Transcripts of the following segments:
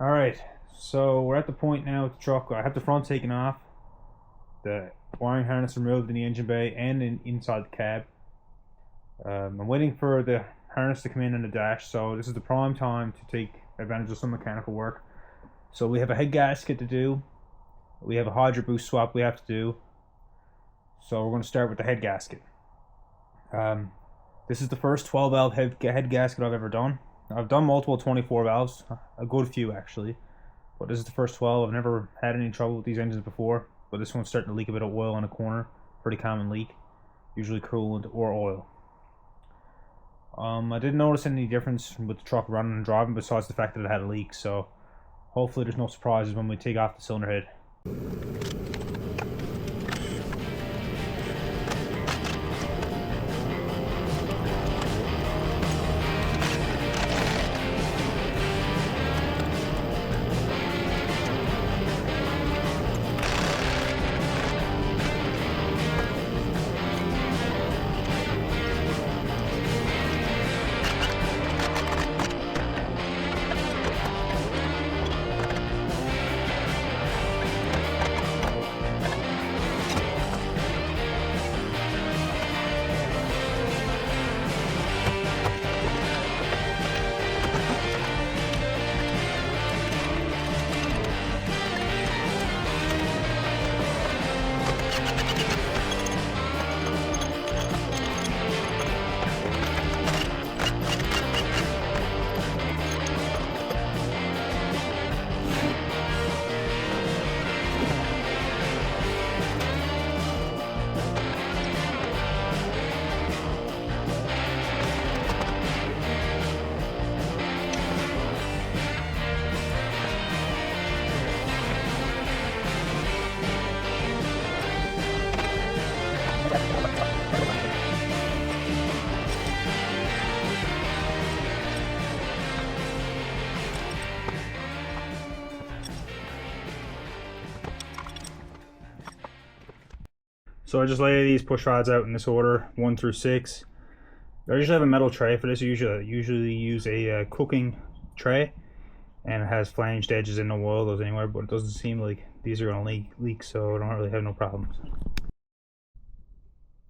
Alright, so we're at the point now with the truck. I have the front taken off, the wiring harness removed in the engine bay and inside the cab. I'm waiting for the harness to come in on the dash, so this is the prime time to take advantage of some mechanical work. So we have a head gasket to do, we have a hydro boost swap we have to do, so we're going to start with the head gasket. This is the first 12 valve head gasket I've ever done. I've done multiple 24 valves, a good few actually, but this is the first 12. I've never had any trouble with these engines before, but this one's starting to leak a bit of oil in a corner. Pretty common leak, usually coolant or oil. I didn't notice any difference with the truck running and driving besides the fact that it had a leak, so hopefully there's no surprises when we take off the cylinder head. So I just lay these push rods out in this order, 1 through 6. I usually have a metal tray for this. I usually use a cooking tray, and it has flanged edges and no oil those anywhere, but it doesn't seem like these are going to leak, so I don't really have no problems.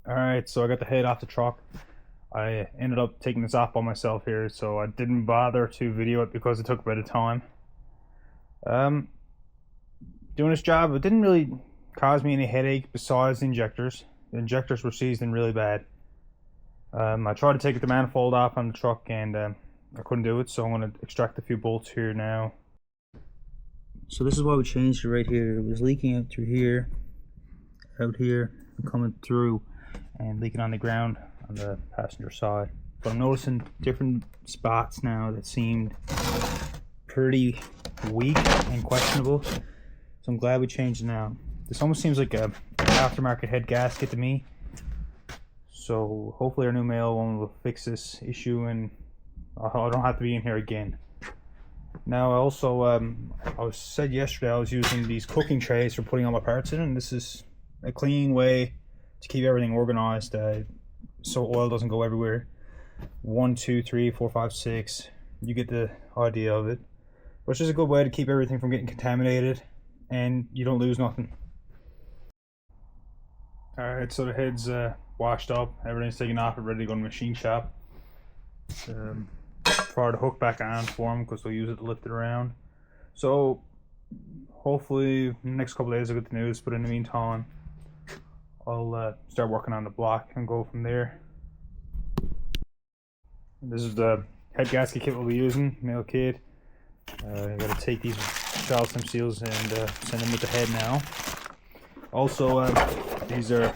Alright, so I got the head off the truck. I ended up taking this off by myself here, so I didn't bother to video it because it took a bit of time. Doing this job, it didn't really caused me any headache besides the injectors. The injectors were seizing really bad. I tried to take the manifold off on the truck and I couldn't do it, so I'm going to extract a few bolts here now. So this is why we changed it right here. It was leaking out through here, out here, and coming through and leaking on the ground on the passenger side. But I'm noticing different spots now that seemed pretty weak and questionable, so I'm glad we changed it now. This almost seems like a aftermarket head gasket to me, so hopefully our new mail one will fix this issue and I don't have to be in here again. Now also, I said yesterday I was using these cooking trays for putting all my parts in, and this is a clean way to keep everything organized so oil doesn't go everywhere. 1, 2, 3, 4, 5, 6, you get the idea of it, which is a good way to keep everything from getting contaminated and you don't lose nothing. Alright, so the head's washed up, everything's taken off and ready to go to the machine shop. Prior to hook back on for them because they'll use it to lift it around. So hopefully in the next couple of days I'll get the news, but in the meantime I'll start working on the block and go from there. This is the head gasket kit we'll be using, male kit. I gotta take these Charleston seals and send them with the head now. Also, these are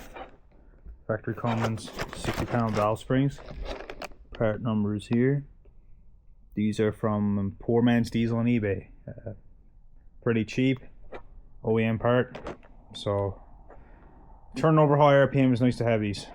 factory Cummins 60-pound valve springs. Part numbers here. These are from Poor Man's Diesel on eBay. Pretty cheap, OEM part. So, turning over high RPM is nice to have these.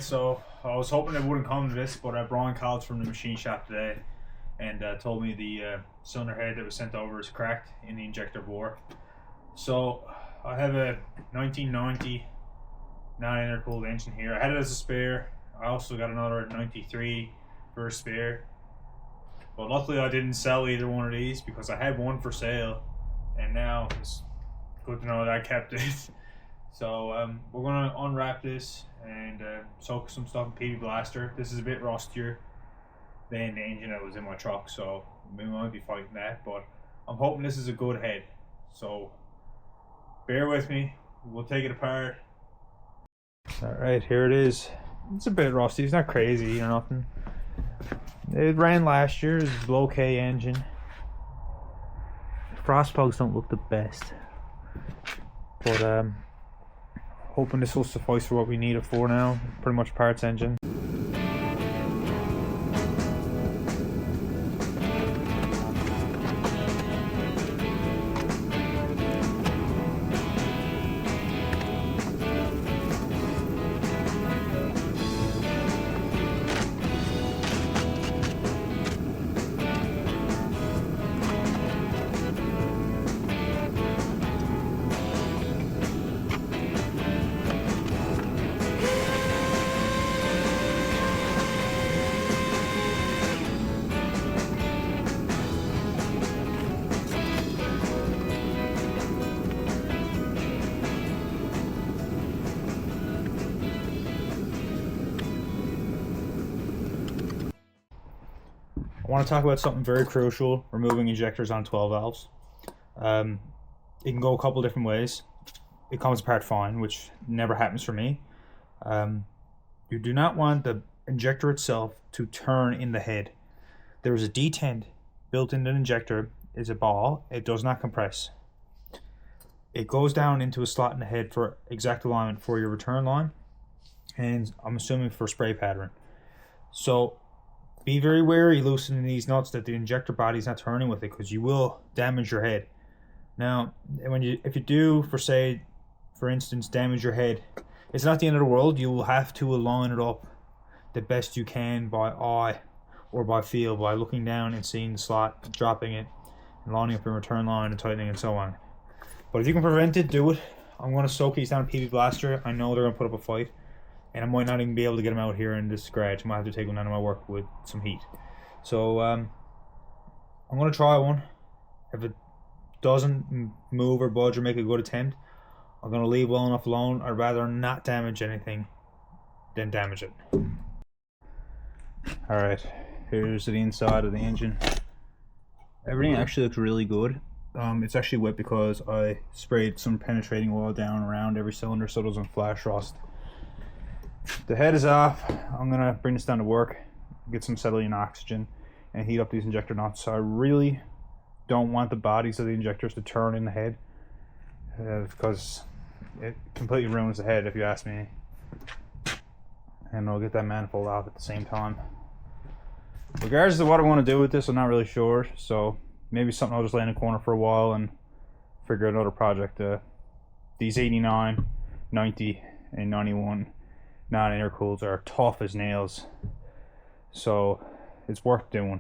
so I was hoping it wouldn't come to this, but Brian called from the machine shop today and told me the cylinder head that was sent over is cracked in the injector bore. So I have a 1990 non-intercooled engine here. I had it as a spare. I also got another 93 for a spare, but luckily I didn't sell either one of these because I had one for sale, and now it's good to know that I kept it. So we're gonna unwrap this and soak some stuff in PB Blaster. This is a bit rustier than the engine that was in my truck, so we might be fighting that, but I'm hoping this is a good head. So bear with me, we'll take it apart. Alright, here it is. It's a bit rusty, it's not crazy or nothing. It ran last year, it's a low K engine. Frost plugs don't look the best, but hoping this will suffice for what we need it for now. Pretty much parts engine. I want to talk about something very crucial: removing injectors on 12 valves. It can go a couple different ways. It comes apart fine, which never happens for me. You do not want the injector itself to turn in the head. There is a detent built in the injector. It's a ball. It does not compress. It goes down into a slot in the head for exact alignment for your return line, and I'm assuming for spray pattern. So be very wary loosening these nuts that the injector body is not turning with it, because you will damage your head. Now, if you do, for instance, damage your head, it's not the end of the world. You will have to align it up the best you can by eye or by feel, by looking down and seeing the slot, dropping it, and lining up your return line and tightening and so on. But if you can prevent it, do it. I'm going to soak these down in PB Blaster. I know they're going to put up a fight, and I might not even be able to get them out here in this garage. I might have to take them down to my work with some heat. So I'm going to try one. If it doesn't move or budge or make a good attempt, I'm going to leave well enough alone. I'd rather not damage anything than damage it. Alright, here's the inside of the engine. Everything actually looks really good. It's actually wet because I sprayed some penetrating oil down around every cylinder so it doesn't flash rust. The head is off. I'm going to bring this down to work, get some acetylene oxygen, and heat up these injector nuts. So I really don't want the bodies of the injectors to turn in the head, because it completely ruins the head if you ask me. And I'll get that manifold off at the same time. Regardless of what I want to do with this, I'm not really sure. So maybe something I'll just lay in a corner for a while and figure out another project. These 89, 90, and 91 non-intercooled are tough as nails, so it's worth doing.